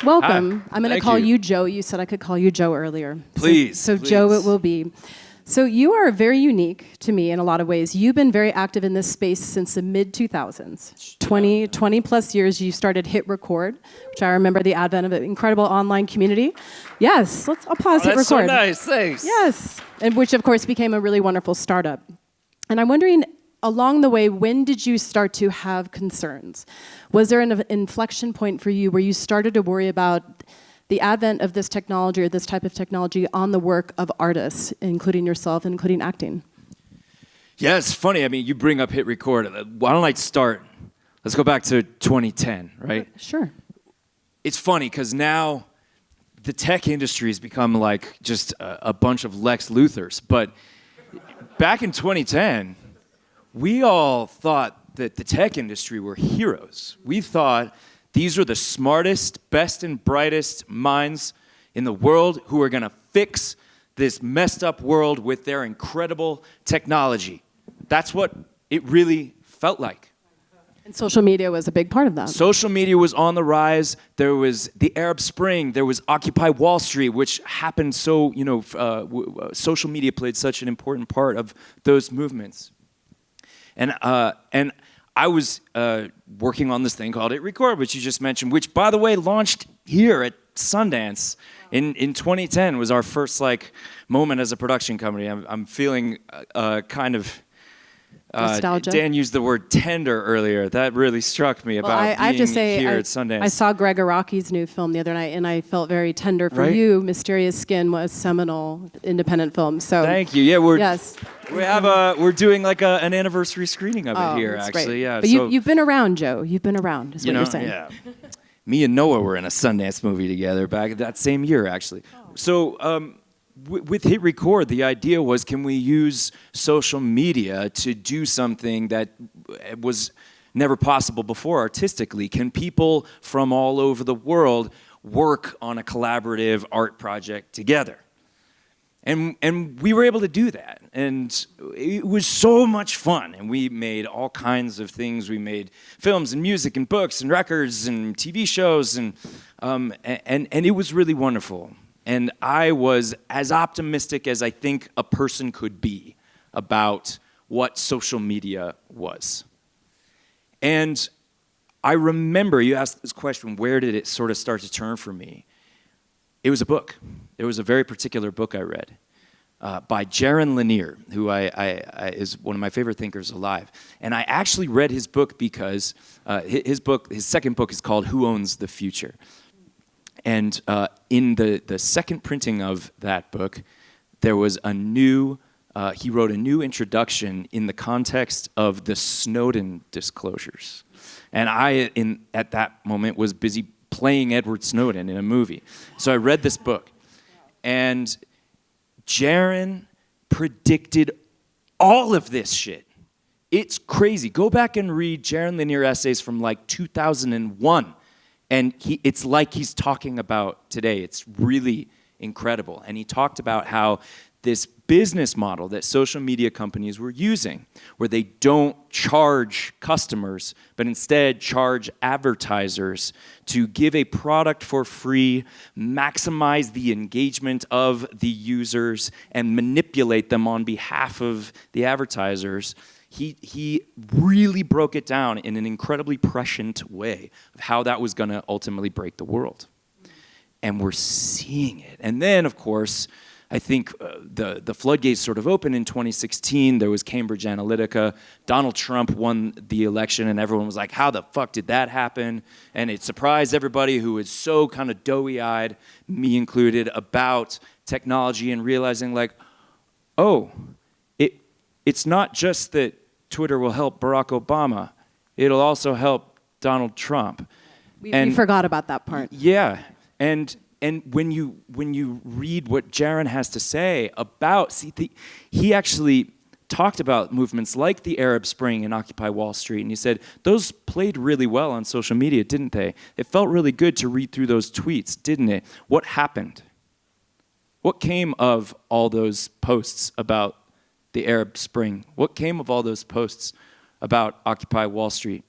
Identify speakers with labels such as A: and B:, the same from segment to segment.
A: welcome.
B: Hi.
A: I'm going to call you Joe. You said I could call you Joe earlier.
B: Please.
A: So
B: please.
A: Joe it will be. So you are very unique to me in a lot of ways. You've been very active in this space since the mid-2000s. 20 plus years you started Hit Record, which I remember the advent of an incredible online community. Yes, I'll pause Hit Record.
B: That's so nice, thanks.
A: Yes, and which of course became a really wonderful startup. And I'm wondering, along the way, when did you start to have concerns? Was there an inflection point for you where you started to worry about the advent of this technology or this type of technology on the work of artists, including yourself, including acting?
B: Yeah, it's funny. I mean, you bring up Hit Record. Why don't I start? Let's go back to 2010, right?
A: Sure.
B: It's funny because now the tech industry has become like just a bunch of Lex Luthors. But back in 2010, we all thought that the tech industry were heroes. We thought these are the smartest, best and brightest minds in the world who are going to fix this messed up world with their incredible technology. That's what it really felt like.
A: And social media was a big part of that.
B: Social media was on the rise. There was the Arab Spring. There was Occupy Wall Street, which happened so, social media played such an important part of those movements. And I was working on this thing called Hit Record, which you just mentioned, which, by the way, launched here at Sundance in 2010. Was our first moment as a production company. I'm feeling kind of
A: nostalgia.
B: Dan used the word tender earlier. That really struck me about
A: I have to say,
B: here at Sundance.
A: I saw Greg Araki's new film the other night, and I felt very tender for
B: Right?
A: you. Mysterious Skin was a seminal independent film. So
B: Thank you. Yeah,
A: yes.
B: we're doing like an anniversary screening of it here,
A: that's
B: actually.
A: great.
B: Yeah.
A: But
B: so,
A: you've been around, Joe. You've been around, is what you're saying.
B: Yeah. Me and Noah were in a Sundance movie together back that same year, actually. So with Hit Record, the idea was, can we use social media to do something that was never possible before artistically? Can people from all over the world work on a collaborative art project together? And we were able to do that, and it was so much fun. And we made all kinds of things. We made films and music and books and records and TV shows, and it was really wonderful. And I was as optimistic as I think a person could be about what social media was. And I remember you asked this question: where did it sort of start to turn for me? It was a book. It was a very particular book I read by Jaron Lanier, who is one of my favorite thinkers alive. And I actually read his book because his second book is called Who Owns the Future? And in the second printing of that book, there was he wrote a new introduction in the context of the Snowden disclosures. And I, at that moment, was busy playing Edward Snowden in a movie. So I read this book, and Jaron predicted all of this shit. It's crazy. Go back and read Jaron Lanier essays from 2001, and it's like he's talking about today. It's really incredible. And he talked about how this business model that social media companies were using, where they don't charge customers, but instead charge advertisers to give a product for free, maximize the engagement of the users, and manipulate them on behalf of the advertisers. He really broke it down in an incredibly prescient way of how that was going to ultimately break the world. And we're seeing it. And then, of course, I think the floodgates sort of opened in 2016. There was Cambridge Analytica. Donald Trump won the election, and everyone was like, how the fuck did that happen? And it surprised everybody who was so kind of doughy-eyed, me included, about technology, and realizing it's not just that Twitter will help Barack Obama. It'll also help Donald Trump.
A: We forgot about that part.
B: Yeah, and when you read what Jaron has to say about, he actually talked about movements like the Arab Spring and Occupy Wall Street, and he said those played really well on social media, didn't they? It felt really good to read through those tweets, didn't it? What happened? What came of all those posts about the Arab Spring? What came of all those posts about Occupy Wall Street?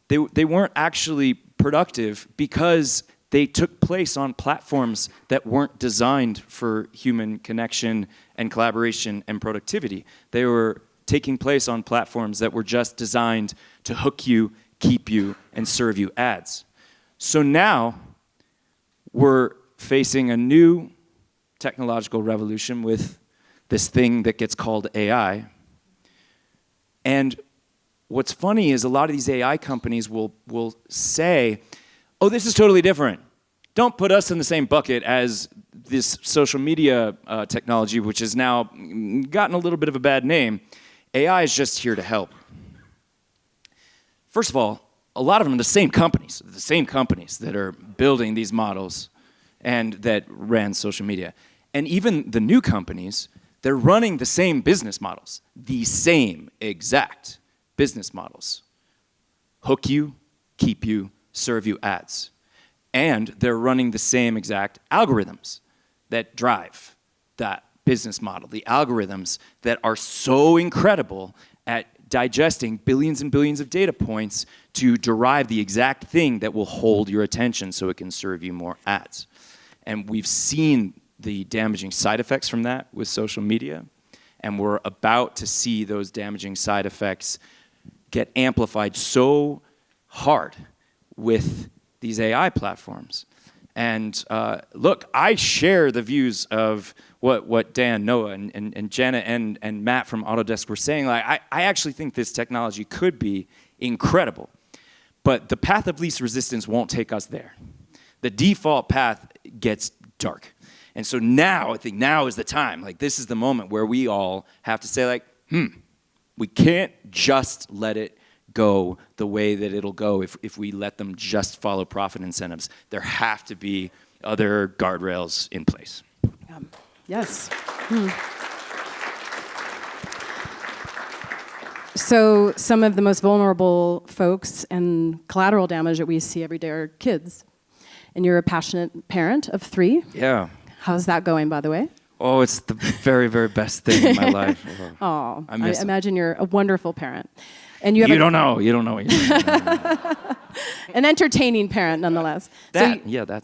B: They weren't actually productive because they took place on platforms that weren't designed for human connection and collaboration and productivity. They were taking place on platforms that were just designed to hook you, keep you, and serve you ads. So now we're facing a new technological revolution with this thing that gets called AI. And what's funny is a lot of these AI companies will say, oh, this is totally different. Don't put us in the same bucket as this social media technology, which has now gotten a little bit of a bad name. AI is just here to help. First of all, a lot of them are the same companies that are building these models and that ran social media. And even the new companies, they're running the same business models, the same exact business models. Hook you, keep you, serve you ads. And they're running the same exact algorithms that drive that business model, the algorithms that are so incredible at digesting billions and billions of data points to derive the exact thing that will hold your attention so it can serve you more ads. And we've seen the damaging side effects from that with social media, and we're about to see those damaging side effects get amplified so hard with these AI platforms. And look, I share the views of what Dan, Noah, and Jenna and Matt from Autodesk were saying. Like, I actually think this technology could be incredible, but the path of least resistance won't take us there. The default path gets dark. And so now, I think now is the time. Like, this is the moment where we all have to say, like, we can't just let it go the way that it'll go if we let them just follow profit incentives. There have to be other guardrails in place.
A: Yes. So some of the most vulnerable folks and collateral damage that we see every day are kids. And you're a passionate parent of 3.
B: Yeah.
A: How's that going, by the way?
B: Oh, it's the very, very best thing in my life.
A: Oh, I
B: miss
A: imagine you're a wonderful parent. And you
B: don't know. You don't know.
A: An entertaining parent, nonetheless.
B: That's
A: So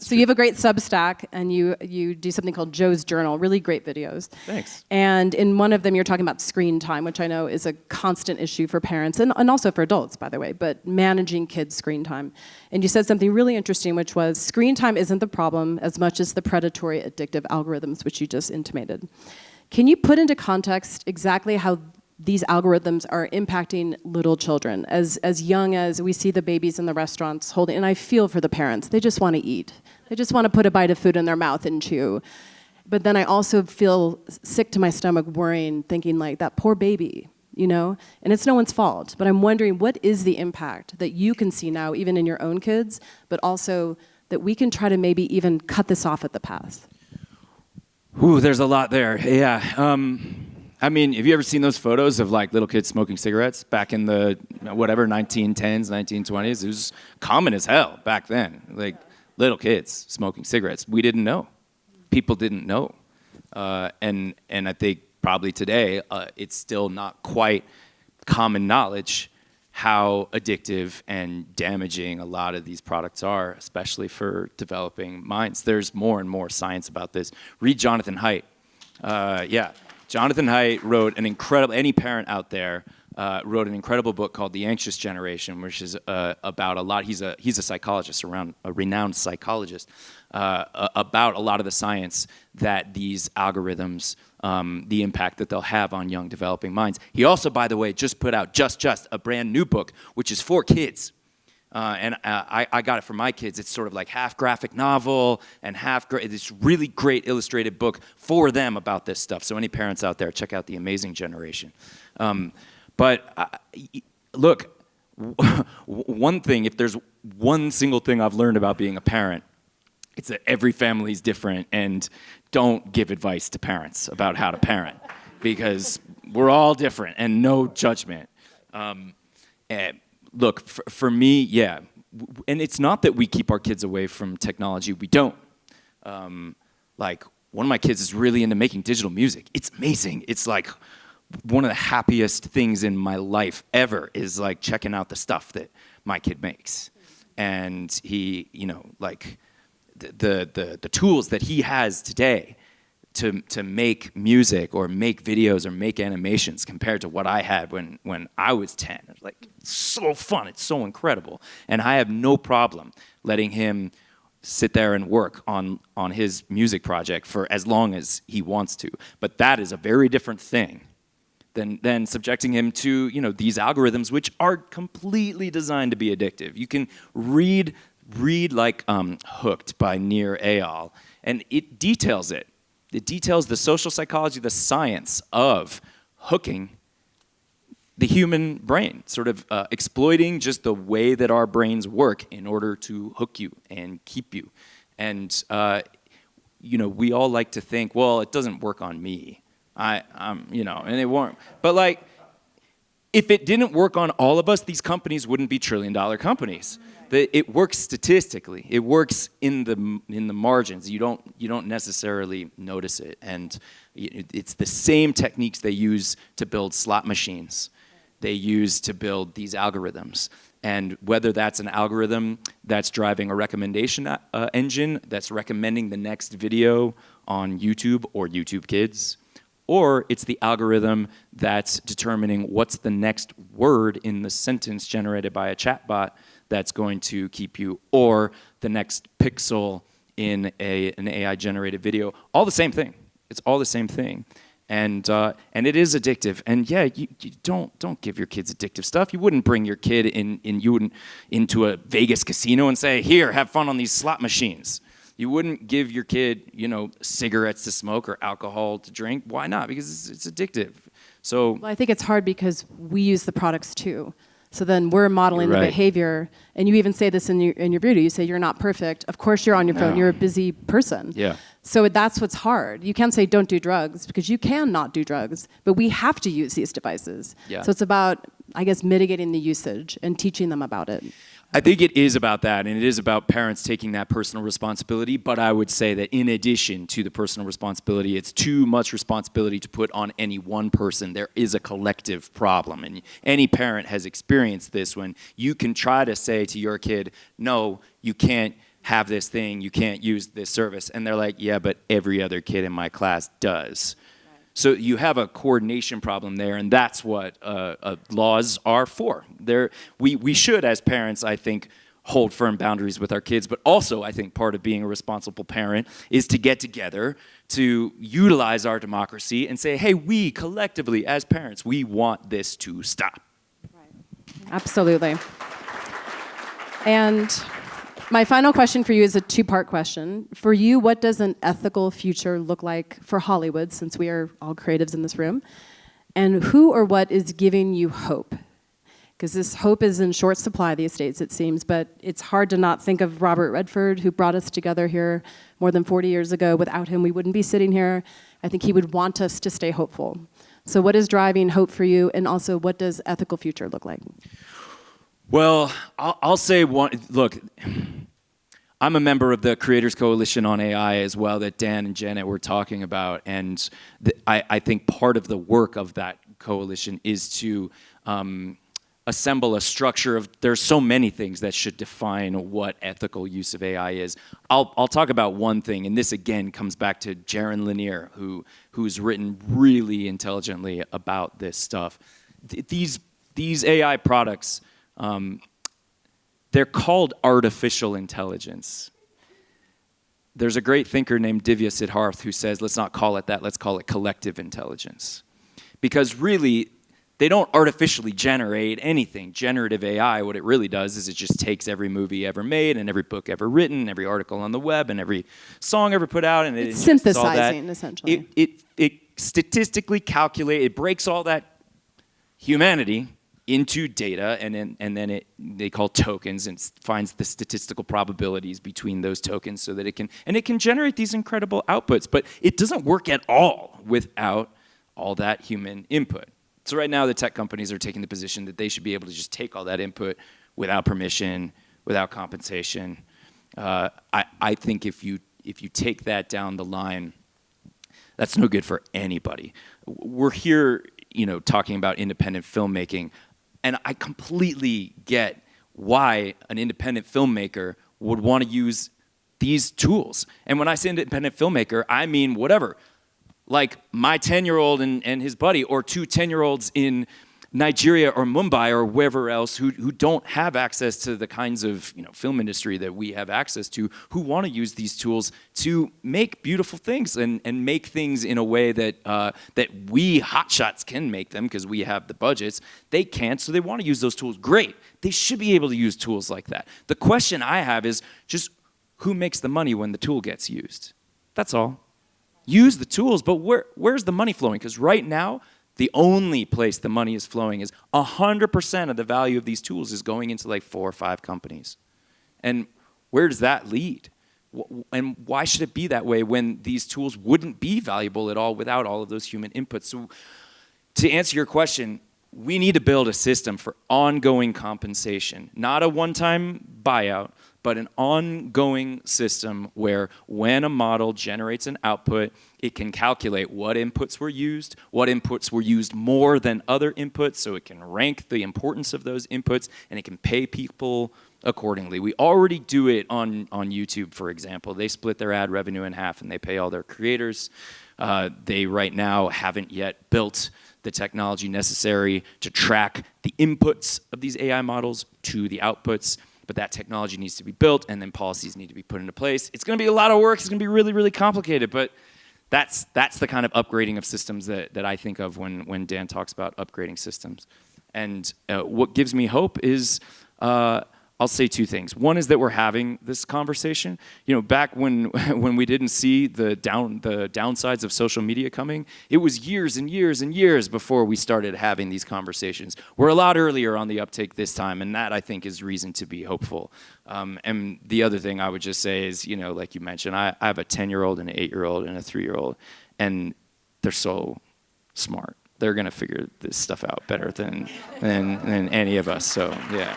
B: true.
A: you have a great Substack, and you do something called Joe's Journal, really great videos.
B: Thanks.
A: And in one of them, you're talking about screen time, which I know is a constant issue for parents, and also for adults, by the way, but managing kids' screen time. And you said something really interesting, which was screen time isn't the problem as much as the predatory addictive algorithms, which you just intimated. Can you put into context exactly how these algorithms are impacting little children as young as we see the babies in the restaurants holding, and I feel for the parents. They just want to eat. They just want to put a bite of food in their mouth and chew. But then I also feel sick to my stomach worrying, thinking like, that poor baby, you know? And it's no one's fault, but I'm wondering, what is the impact that you can see now, even in your own kids, but also that we can try to maybe even cut this off at the pass?
B: Ooh, there's a lot there. Yeah. I mean, have you ever seen those photos of like little kids smoking cigarettes back in the 1910s, 1920s? It was common as hell back then. Like little kids smoking cigarettes. We didn't know. People didn't know. And I think probably today it's still not quite common knowledge how addictive and damaging a lot of these products are, especially for developing minds. There's more and more science about this. Read Jonathan Haidt. Jonathan Haidt wrote an incredible, any parent out there wrote an incredible book called The Anxious Generation, which is about a lot, he's a psychologist, a renowned psychologist, about a lot of the science that these algorithms, the impact that they'll have on young developing minds. He also, by the way, just put out just a brand new book, which is for kids. And I got it for my kids. It's sort of like half graphic novel and half this really great illustrated book for them about this stuff. So any parents out there, check out The Amazing Generation. But look, one thing, if there's one single thing I've learned about being a parent, it's that every family is different, and don't give advice to parents about how to parent, because we're all different and no judgment. Look, for me, yeah, and it's not that we keep our kids away from technology. We don't. Like, one of my kids is really into making digital music. It's amazing. It's like one of the happiest things in my life ever is like checking out the stuff that my kid makes. And he, the tools that he has today to make music or make videos or make animations compared to what I had when I was 10. It's like, it's so fun, it's so incredible. And I have no problem letting him sit there and work on his music project for as long as he wants to. But that is a very different thing than subjecting him to, you know, these algorithms, which are completely designed to be addictive. You can read like Hooked by Nir Eyal, and it details it. It details the social psychology, the science of hooking the human brain, sort of exploiting just the way that our brains work in order to hook you and keep you. And you know, we all like to think, well, it doesn't work on me. You know, and it won't. But like, if it didn't work on all of us, these companies wouldn't be trillion-dollar companies. It works statistically. It works in the margins. You don't necessarily notice it, and it's the same techniques they use to build slot machines. They use to build these algorithms, and whether that's an algorithm that's driving a recommendation engine that's recommending the next video on YouTube or YouTube Kids, or it's the algorithm that's determining what's the next word in the sentence generated by a chatbot that's going to keep you, or the next pixel in an AI-generated video. All the same thing. It's all the same thing. And it is addictive. And yeah, you don't give your kids addictive stuff. You wouldn't bring your kid into a Vegas casino and say, here, have fun on these slot machines. You wouldn't give your kid, you know, cigarettes to smoke or alcohol to drink. Why not? Because it's addictive. So
A: well, I think it's hard because we use the products too. So then we're modeling
B: You're
A: the
B: right.
A: behavior, and you even say this in your video. You say you're not perfect. Of course, you're on your phone.
B: No.
A: You're a busy person.
B: Yeah.
A: So that's what's hard. You can't say don't do drugs because you can not do drugs, but we have to use these devices.
B: Yeah.
A: So it's about, I guess, mitigating the usage and teaching them about it.
B: I think it is about that, and it is about parents taking that personal responsibility, but I would say that in addition to the personal responsibility, it's too much responsibility to put on any one person. There is a collective problem, and any parent has experienced this when you can try to say to your kid, no, you can't have this thing, you can't use this service, and they're like, yeah, but every other kid in my class does. So you have a coordination problem there, and that's what laws are for. We should, as parents, I think, hold firm boundaries with our kids, but also I think part of being a responsible parent is to get together, to utilize our democracy and say, hey, we collectively, as parents, we want this to stop.
A: Right. Absolutely. And my final question for you is a two-part question. For you, what does an ethical future look like for Hollywood, since we are all creatives in this room? And who or what is giving you hope? Because this hope is in short supply these days, it seems, but it's hard to not think of Robert Redford, who brought us together here more than 40 years ago. Without him, we wouldn't be sitting here. I think he would want us to stay hopeful. So what is driving hope for you, and also what does ethical future look like?
B: Well, I'll say one, look, I'm a member of the Creators Coalition on AI as well that Dan and Janet were talking about, and I think part of the work of that coalition is to assemble a structure of, there's so many things that should define what ethical use of AI is. I'll talk about one thing, and this again comes back to Jaron Lanier, who's written really intelligently about this stuff. These AI products, they're called artificial intelligence. There's a great thinker named Divya Siddharth who says, let's not call it that, let's call it collective intelligence. Because really, they don't artificially generate anything. Generative AI, what it really does is it just takes every movie ever made and every book ever written, every article on the web, and every song ever put out, and it ingests all that.
A: Synthesizing, essentially.
B: It statistically calculates, it breaks all that humanity into data, and then they call tokens, and finds the statistical probabilities between those tokens so that it can generate these incredible outputs. But it doesn't work at all without all that human input. So right now the tech companies are taking the position that they should be able to just take all that input without permission, without compensation. I think if you take that down the line, that's no good for anybody. We're here, talking about independent filmmaking. And I completely get why an independent filmmaker would want to use these tools. And when I say independent filmmaker, I mean whatever. Like my 10-year-old and his buddy, or two 10-year-olds in Nigeria or Mumbai or wherever else who don't have access to the kinds of film industry that we have access to, who want to use these tools to make beautiful things and make things in a way that that we hotshots can make them because we have the budgets. They can't, so they want to use those tools. Great. They should be able to use tools like that. The question I have is just who makes the money when the tool gets used? That's all. Use the tools, but where's the money flowing? Because right now, the only place the money is flowing is 100% of the value of these tools is going into like 4 or 5 companies. And where does that lead? And why should it be that way when these tools wouldn't be valuable at all without all of those human inputs? So to answer your question, we need to build a system for ongoing compensation, not a one-time buyout, but an ongoing system where when a model generates an output, it can calculate what inputs were used more than other inputs, so it can rank the importance of those inputs, and it can pay people accordingly. We already do it on YouTube, for example. They split their ad revenue in half, and they pay all their creators. They right now haven't yet built the technology necessary to track the inputs of these AI models to the outputs. But that technology needs to be built, and then policies need to be put into place. It's going to be a lot of work. It's going to be really, really complicated. But that's the kind of upgrading of systems that I think of when Dan talks about upgrading systems. And what gives me hope is I'll say 2 things. One is that we're having this conversation. Back when we didn't see the downsides of social media coming, it was years and years and years before we started having these conversations. We're a lot earlier on the uptake this time, and that I think is reason to be hopeful. And the other thing I would just say is, like you mentioned, I have a 10-year-old and an 8-year-old and a 3-year-old, and they're so smart. They're gonna figure this stuff out better than any of us. So yeah.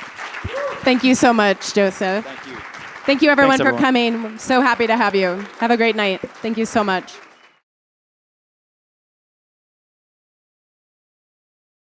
A: Thank you so much, Joseph.
B: Thank you.
A: Thank you, everyone,
B: Thanks,
A: for coming. I'm so happy to have you. Have a great night. Thank you so much.